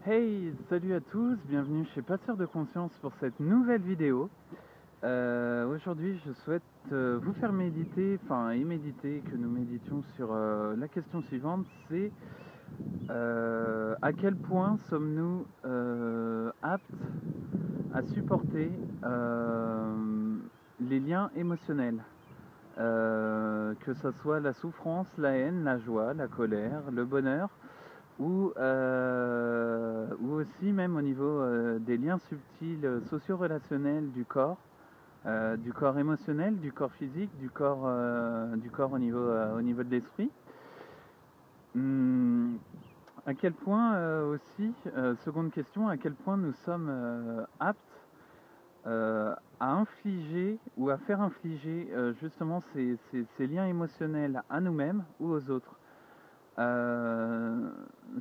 Hey, salut à tous, bienvenue chez Passeur de Conscience pour cette nouvelle vidéo. Aujourd'hui, je souhaite vous faire méditer, et méditer, que nous méditions sur la question suivante, c'est à quel point sommes-nous aptes à supporter les liens émotionnels, que ce soit la souffrance, la haine, la joie, la colère, le bonheur, ou aussi même au niveau des liens subtils socio-relationnels du corps émotionnel, du corps physique, du corps au niveau de l'esprit. À quel point aussi, seconde question, à quel point nous sommes aptes à infliger ou à faire infliger justement ces liens émotionnels à nous-mêmes ou aux autres.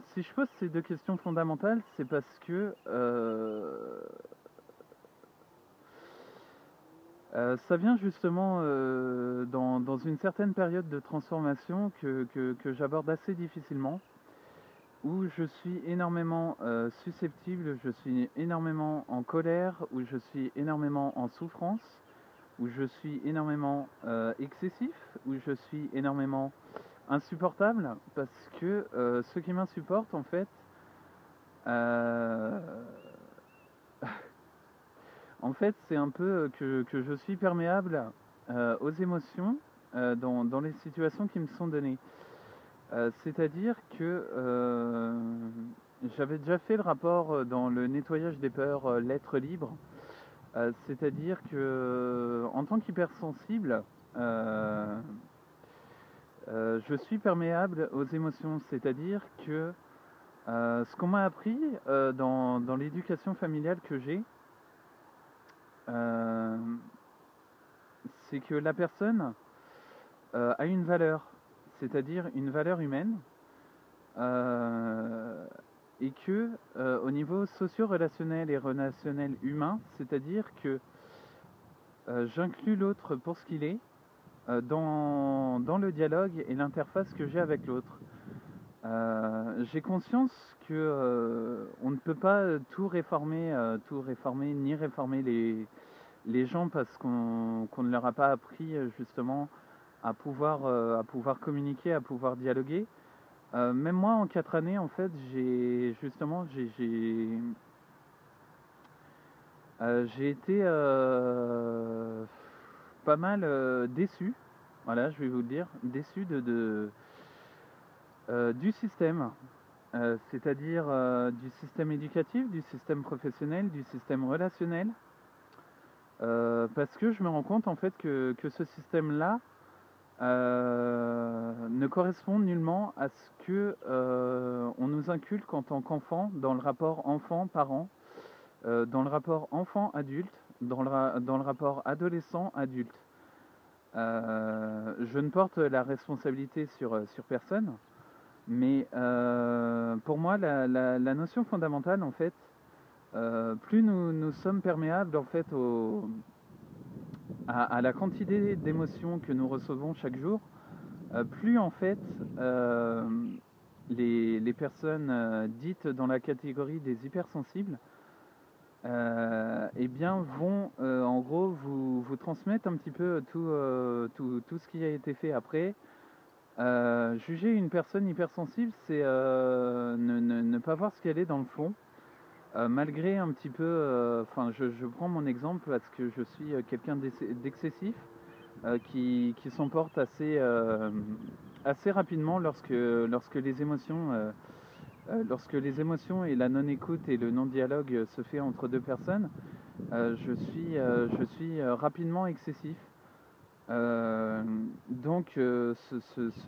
Si je pose ces deux questions fondamentales, c'est parce que ça vient justement dans une certaine période de transformation que j'aborde assez difficilement, où je suis énormément susceptible, je suis énormément en colère, où je suis énormément en souffrance, où je suis énormément excessif, où je suis énormément insupportable, parce que ce qui m'insupporte en fait, euh, c'est un peu que je suis perméable aux émotions dans les situations qui me sont données. C'est-à-dire que j'avais déjà fait le rapport dans le nettoyage des peurs, l'être libre. C'est-à-dire que en tant qu'hypersensible, je suis perméable aux émotions. C'est-à-dire que ce qu'on m'a appris dans l'éducation familiale que j'ai, euh, c'est que la personne a une valeur, c'est-à-dire une valeur humaine, euh, et que au niveau socio-relationnel et relationnel humain, c'est-à-dire que j'inclus l'autre pour ce qu'il est dans le dialogue et l'interface que j'ai avec l'autre. J'ai conscience que on ne peut pas tout réformer ni réformer les gens parce qu'on ne leur a pas appris justement à pouvoir communiquer, à pouvoir dialoguer. Même moi, en 4 années, en fait, j'ai été pas mal déçu. Voilà, je vais vous le dire, déçu du système, c'est-à-dire du système éducatif, du système professionnel, du système relationnel, parce que je me rends compte en fait que ce système-là ne correspond nullement à ce que on nous inculque en tant qu'enfant dans le rapport enfant-parent, dans le rapport enfant-adulte, dans le rapport adolescent-adulte. Je ne porte la responsabilité sur personne, mais pour moi, la notion fondamentale, en fait, plus nous sommes perméables en fait à la quantité d'émotions que nous recevons chaque jour, plus en fait les personnes dites dans la catégorie des hypersensibles eh bien vont en gros vous transmettre un petit peu tout ce qui a été fait après. Juger une personne hypersensible, c'est ne pas voir ce qu'elle est dans le fond. Malgré un petit peu, je prends mon exemple parce que je suis quelqu'un d'excessif qui s'emporte assez rapidement lorsque les émotions et la non-écoute et le non-dialogue se fait entre deux personnes. Je suis rapidement excessif. Ce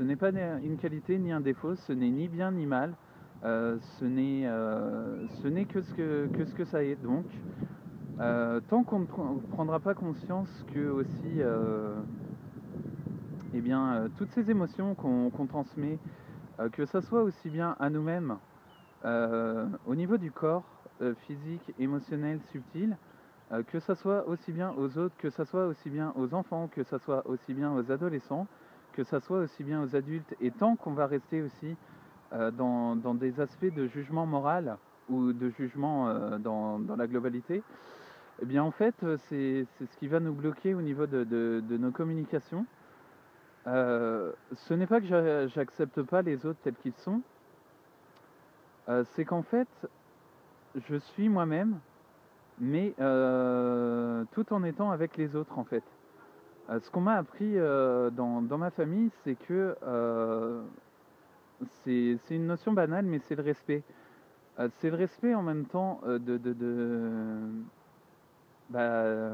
n'est pas une qualité ni un défaut, ce n'est ni bien ni mal, ce n'est que ce que ça est. Donc, tant qu'on ne prendra pas conscience que aussi, toutes ces émotions qu'on transmet, que ça soit aussi bien à nous-mêmes, au niveau du corps, physique, émotionnel, subtil, que ça soit aussi bien aux autres, que ça soit aussi bien aux enfants, que ça soit aussi bien aux adolescents, que ça soit aussi bien aux adultes, et tant qu'on va rester aussi dans des aspects de jugement moral, ou de jugement dans la globalité, eh bien en fait, c'est ce qui va nous bloquer au niveau de nos communications. Ce n'est pas que j'accepte pas les autres tels qu'ils sont, c'est qu'en fait, je suis moi-même, mais tout en étant avec les autres en fait. Ce qu'on m'a appris dans ma famille, c'est que c'est une notion banale, mais c'est le respect. C'est le respect en même temps bah,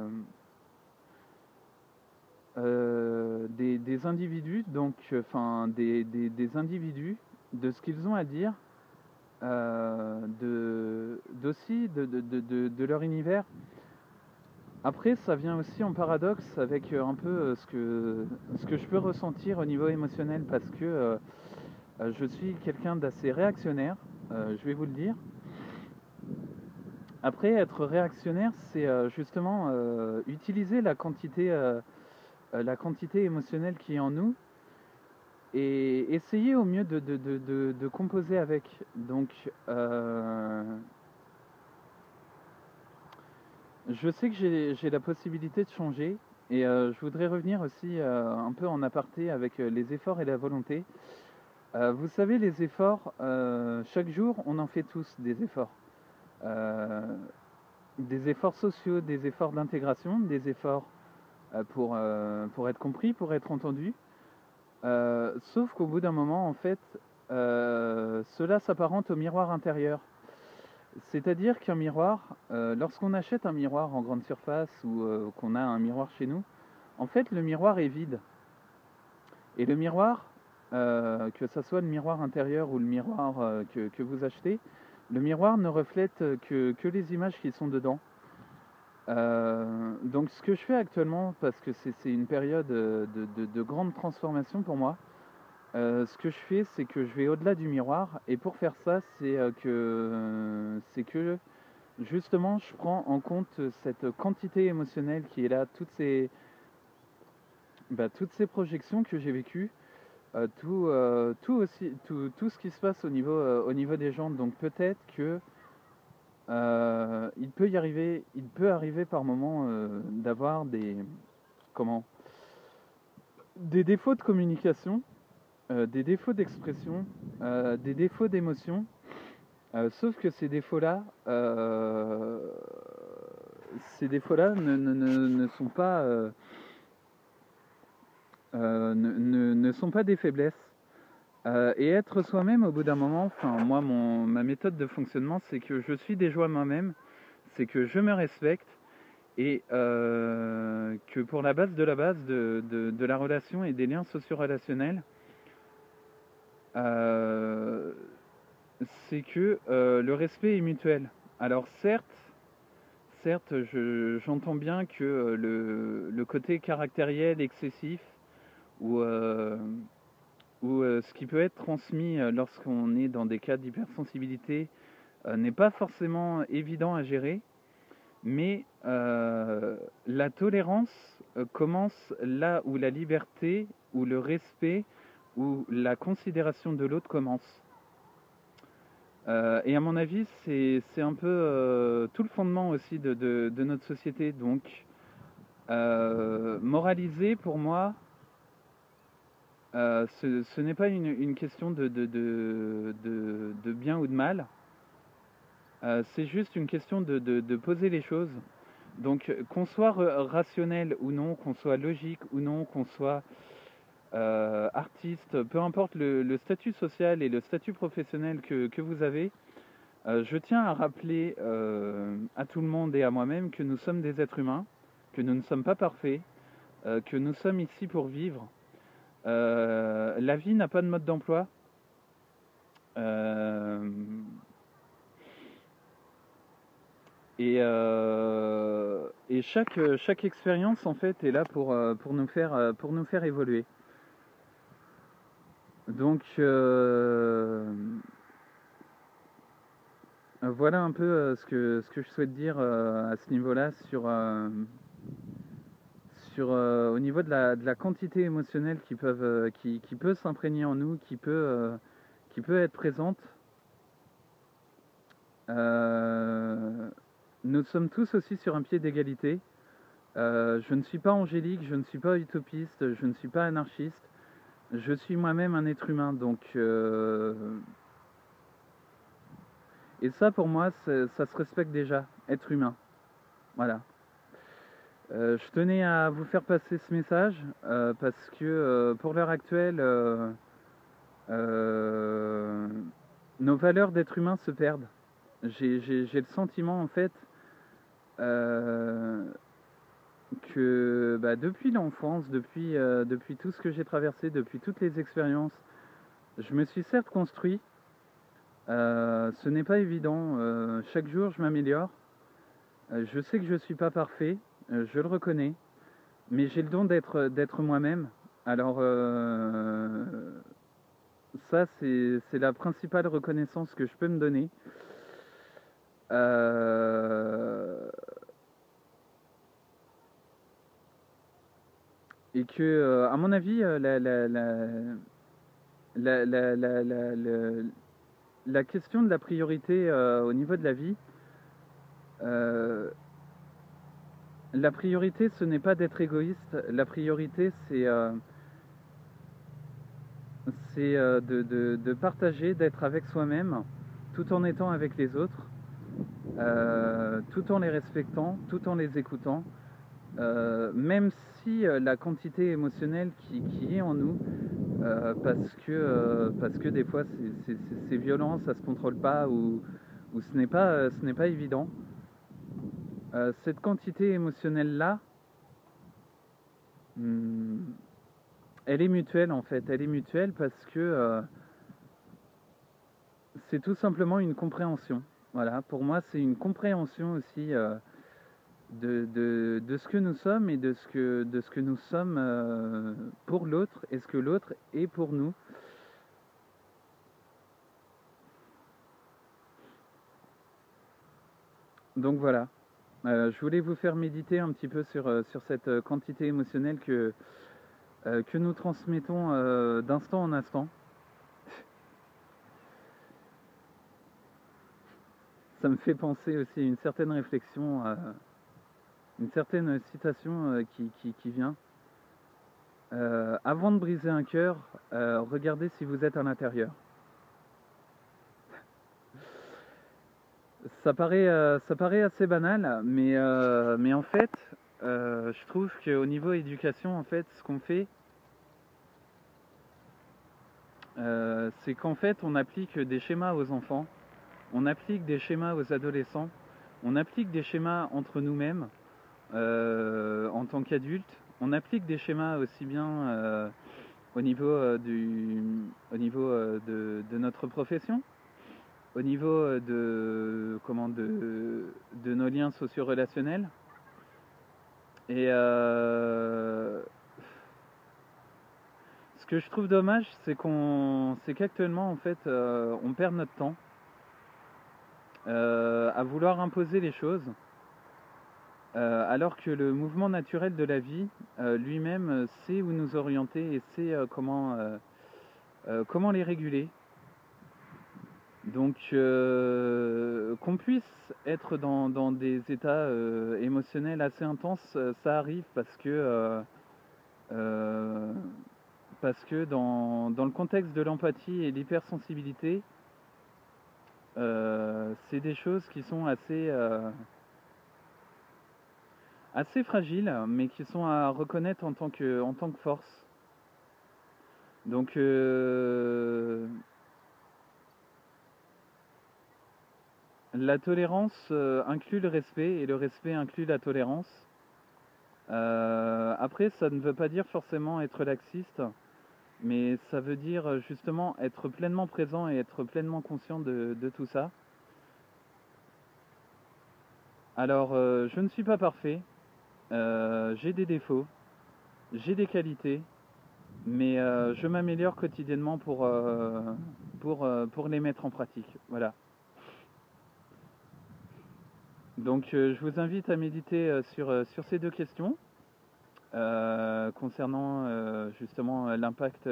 des individus, donc enfin des individus, de ce qu'ils ont à dire, d'aussi de leur univers. Après, ça vient aussi en paradoxe avec un peu ce que je peux ressentir au niveau émotionnel, parce que je suis quelqu'un d'assez réactionnaire, je vais vous le dire. Après, être réactionnaire, c'est justement utiliser la quantité émotionnelle qui est en nous et essayer au mieux de composer avec. Donc, je sais que j'ai la possibilité de changer et je voudrais revenir aussi un peu en aparté avec les efforts et la volonté. Vous savez, les efforts, chaque jour, on en fait tous euh, des efforts sociaux, des efforts d'intégration, des efforts pour être compris, pour être entendu. Sauf qu'au bout d'un moment, en fait, cela s'apparente au miroir intérieur. C'est-à-dire qu'un miroir, lorsqu'on achète un miroir en grande surface ou qu'on a un miroir chez nous, en fait, le miroir est vide. Et le miroir, que ce soit le miroir intérieur ou le miroir que vous achetez, le miroir ne reflète que les images qui sont dedans. Donc ce que je fais actuellement, parce que c'est une période de grande transformation pour moi, ce que je fais, c'est que je vais au-delà du miroir, et pour faire ça, c'est que justement, je prends en compte cette quantité émotionnelle qui est là, toutes ces projections que j'ai vécues, tout ce qui se passe au niveau des gens. Donc peut-être que il peut arriver par moment d'avoir comment, des défauts de communication, des défauts d'expression, des défauts d'émotion. Sauf que ces défauts-là ne sont pas, ne sont pas des faiblesses. Et être soi-même au bout d'un moment, enfin moi ma méthode de fonctionnement, c'est que je suis des joies moi-même, c'est que je me respecte et que pour la base de de la relation et des liens socio-relationnels, euh, c'est que le respect est mutuel. Alors certes, j'entends bien que le côté caractériel excessif ou, ce qui peut être transmis lorsqu'on est dans des cas d'hypersensibilité n'est pas forcément évident à gérer, mais la tolérance commence là où la liberté, ou le respect, ou la considération de l'autre commence. Et à mon avis, c'est un peu tout le fondement aussi de notre société. Donc, moraliser, pour moi, ce n'est pas une question de bien ou de mal. C'est juste une question de poser les choses. Donc, qu'on soit rationnel ou non, qu'on soit logique ou non, qu'on soit artiste, peu importe le statut social et le statut professionnel que vous avez, je tiens à rappeler à tout le monde et à moi-même que nous sommes des êtres humains, que nous ne sommes pas parfaits, que nous sommes ici pour vivre. La vie n'a pas de mode d'emploi. Euh, et chaque expérience en fait est là pour nous faire évoluer. Donc voilà un peu ce que je souhaite dire à ce niveau-là au niveau de la quantité émotionnelle qui peut s'imprégner en nous, qui peut être présente. Nous sommes tous aussi sur un pied d'égalité. Je ne suis pas angélique, je ne suis pas utopiste, je ne suis pas anarchiste. Je suis moi-même un être humain, donc et ça pour moi ça se respecte déjà, être humain. Voilà. Je tenais à vous faire passer ce message parce que pour l'heure actuelle, euh, nos valeurs d'être humain se perdent. J'ai le sentiment en fait euh, que bah, depuis l'enfance, depuis tout ce que j'ai traversé, depuis toutes les expériences, je me suis certes construit. Ce n'est pas évident. Chaque jour, je m'améliore. Je sais que je ne suis pas parfait, je le reconnais, mais j'ai le don d'être moi-même. Alors, ça, c'est la principale reconnaissance que je peux me donner. Et que, à mon avis, la question de la priorité au niveau de la vie, la priorité, ce n'est pas d'être égoïste. La priorité, c'est de partager, d'être avec soi-même, tout en étant avec les autres, tout en les respectant, tout en les écoutant, même si la quantité émotionnelle qui est en nous, parce que des fois c'est violent, ça se contrôle pas ou ce n'est pas évident. Cette quantité émotionnelle là, elle est mutuelle en fait, elle est mutuelle parce que c'est tout simplement une compréhension. Voilà, pour moi c'est une compréhension aussi de ce que nous sommes et de ce que nous sommes pour l'autre et ce que l'autre est pour nous. Donc voilà, je voulais vous faire méditer un petit peu sur cette quantité émotionnelle que nous transmettons d'instant en instant. Ça me fait penser aussi à une certaine réflexion, une certaine citation qui vient. Avant de briser un cœur, regardez si vous êtes à l'intérieur. Ça paraît assez banal, mais en fait, je trouve qu'au niveau éducation, en fait, ce qu'on fait, c'est qu'en fait, on applique des schémas aux enfants, on applique des schémas aux adolescents, on applique des schémas entre nous-mêmes en tant qu'adultes, on applique des schémas aussi bien au niveau, de notre profession, au niveau de nos liens socio-relationnels. Et ce que je trouve dommage, c'est qu'actuellement, en fait, on perd notre temps à vouloir imposer les choses, alors que le mouvement naturel de la vie lui-même sait où nous orienter et sait comment les réguler. Donc qu'on puisse être dans des états émotionnels assez intenses, ça arrive parce que dans le contexte de l'empathie et l'hypersensibilité, c'est des choses qui sont assez fragiles, mais qui sont à reconnaître en tant que force. Donc la tolérance inclut le respect et le respect inclut la tolérance. Après, ça ne veut pas dire forcément être laxiste, mais ça veut dire justement être pleinement présent et être pleinement conscient de tout ça. Alors, je ne suis pas parfait, j'ai des défauts, j'ai des qualités, mais je m'améliore quotidiennement pour les mettre en pratique. Voilà. Donc, je vous invite à méditer sur ces deux questions concernant justement l'impact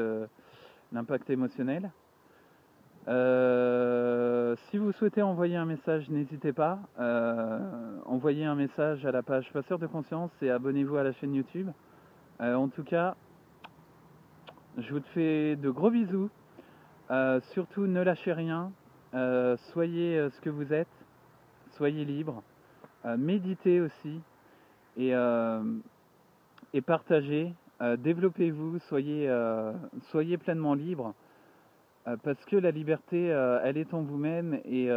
émotionnel. Si vous souhaitez envoyer un message, n'hésitez pas. Envoyez un message à la page Passeur de Conscience et abonnez-vous à la chaîne YouTube. En tout cas, je vous fais de gros bisous. Surtout, ne lâchez rien. Soyez ce que vous êtes. Soyez libre. Méditez aussi. Et partagez. Développez-vous. Soyez pleinement libre. Parce que la liberté, elle est en vous-même et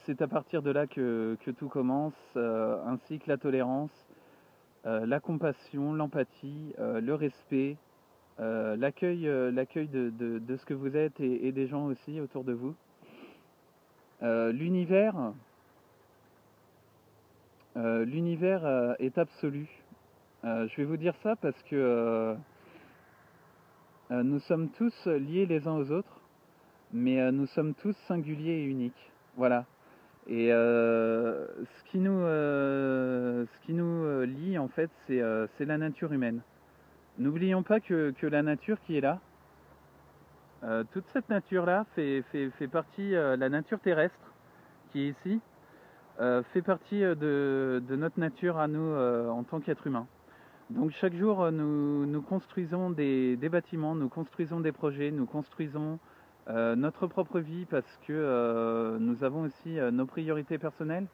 c'est à partir de là que tout commence, ainsi que la tolérance, la compassion, l'empathie, le respect, l'accueil de ce que vous êtes et des gens aussi autour de vous. L'univers est absolu. Je vais vous dire ça parce que nous sommes tous liés les uns aux autres, mais nous sommes tous singuliers et uniques. Voilà. Et ce qui nous lie en fait, c'est la nature humaine. N'oublions pas que la nature qui est là, toute cette nature-là fait partie, la nature terrestre qui est ici, fait partie de notre nature à nous en tant qu'êtres humains. Donc chaque jour, nous construisons des bâtiments, nous construisons des projets, nous construisons notre propre vie parce que nous avons aussi nos priorités personnelles.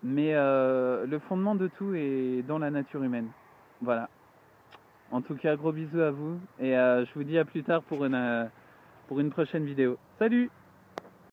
Mais le fondement de tout est dans la nature humaine. Voilà. En tout cas, gros bisous à vous et je vous dis à plus tard pour une prochaine vidéo. Salut!